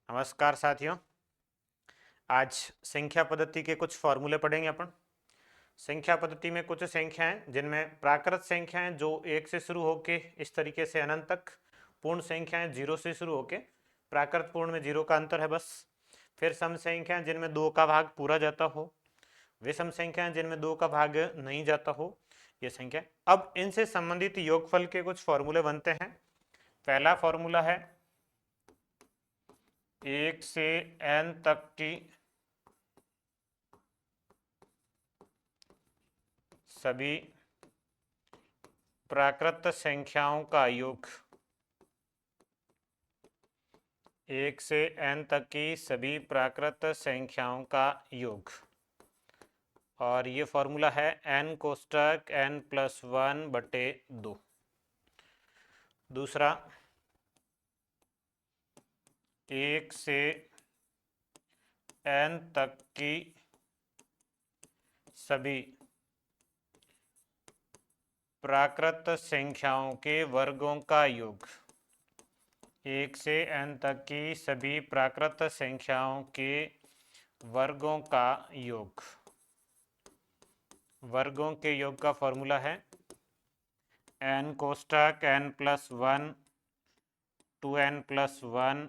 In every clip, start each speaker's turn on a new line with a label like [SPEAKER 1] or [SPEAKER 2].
[SPEAKER 1] नमस्कार साथियों। आज संख्या पद्धति के कुछ फॉर्मूले पढ़ेंगे अपन। संख्या पद्धति में कुछ संख्याएं जिनमें प्राकृत संख्याएं जो 1 से शुरू होके इस तरीके से अनंत तक, पूर्ण संख्याएं 0 से शुरू होके, प्राकृत पूर्ण में 0 का अंतर है बस। फिर सम संख्याएं जिनमें 2 का भाग पूरा जाता हो, विषम संख्याएं जिनमें 2 का भाग नहीं जाता हो, ये संख्या। अब इनसे संबंधित योगफल के कुछ फॉर्मूले बनते हैं। पहला फॉर्मूला है 1 से n तक की सभी प्राकृत संख्याओं का योग। 1 से n तक की सभी प्राकृत संख्याओं का योग, और ये फॉर्मूला है n कोष्टक n+1/2। दूसरा 1 से n तक की सभी प्राकृत संख्याओं के वर्गों का योग। 1 से n तक की सभी प्राकृत संख्याओं के वर्गों का योग। वर्गों के योग का फॉर्मूला है n कोष्टक n+1 2n+1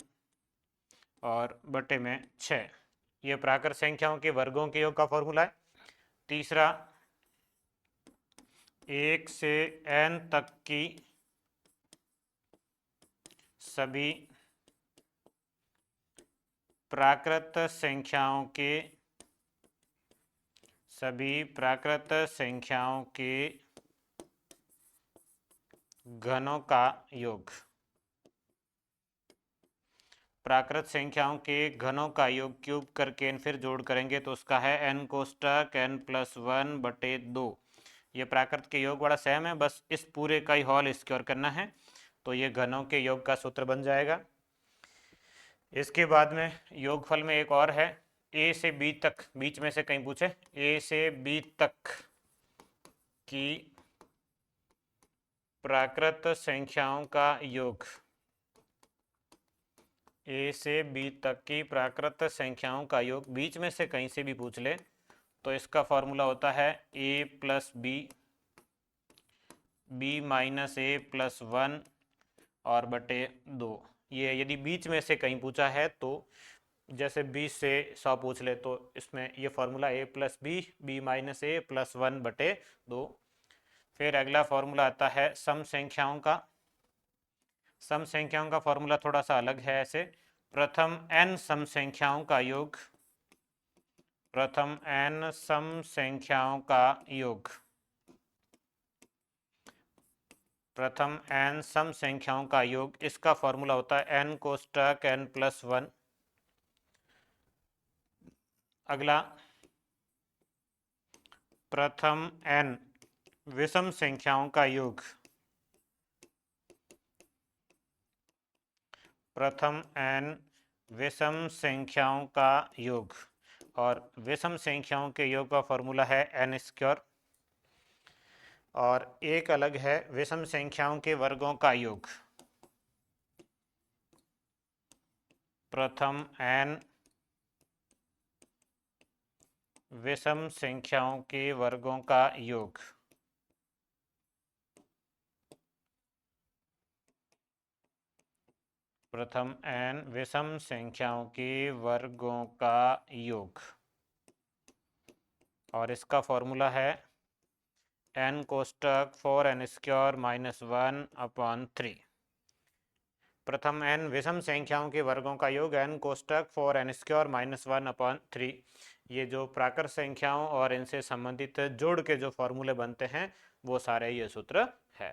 [SPEAKER 1] और बटे में 6। ये प्राकृत संख्याओं के वर्गों के योग का फॉर्मूला है। तीसरा 1 से n तक की सभी प्राकृत संख्याओं के घनों का योग। प्राकृत संख्याओं के घनों का योग क्यूब करके फिर जोड़ करेंगे तो उसका है n कोष्टक n+1/2। ये प्राकृत के योग बड़ा सेम है, बस इस पूरे का ही होल स्क्वायर करना है, तो ये घनों के योग का सूत्र बन जाएगा। इसके बाद में योगफल में एक और है, a से b तक, बीच में से कहीं पूछे, a से b तक की प्राकृत संख्याओं का योग। a से b तक की प्राकृत संख्याओं का योग बीच में से कहीं से भी पूछ ले तो इसका फॉर्मूला होता है a+b, b-a+1 और बटे 2। ये यदि बीच में से कहीं पूछा है तो जैसे 20 से 100 पूछ ले तो इसमें ये फॉर्मूला a+b, b-a+1 बटे 2। फिर अगला फॉर्मूला आता है सम संख्याओं का। सम संख्याओं का फॉर्मूला थोड़ा सा अलग है। ऐसे प्रथम n सम संख्याओं का योग, प्रथम n सम संख्याओं का योग, प्रथम n सम संख्याओं का योग, इसका फॉर्मूला होता है n कोष्टक n+1। अगला प्रथम n विषम संख्याओं का योग, प्रथम n विषम संख्याओं का योग, और विषम संख्याओं के योग का फॉर्मूला है n²। और एक अलग है विषम संख्याओं के वर्गों का योग, प्रथम n विषम संख्याओं के वर्गों का योग। प्रथम n विषम संख्याओं के वर्गों का योग, और इसका फॉर्मूला है n कोष्टक 4n² -1/3। प्रथम n विषम संख्याओं के वर्गों का योग n कोष्टक 4n² -1/3। ये जो प्राकृत संख्याओं और इनसे संबंधित जोड़ के जो फॉर्मूले बनते हैं वो सारे ये सूत्र है।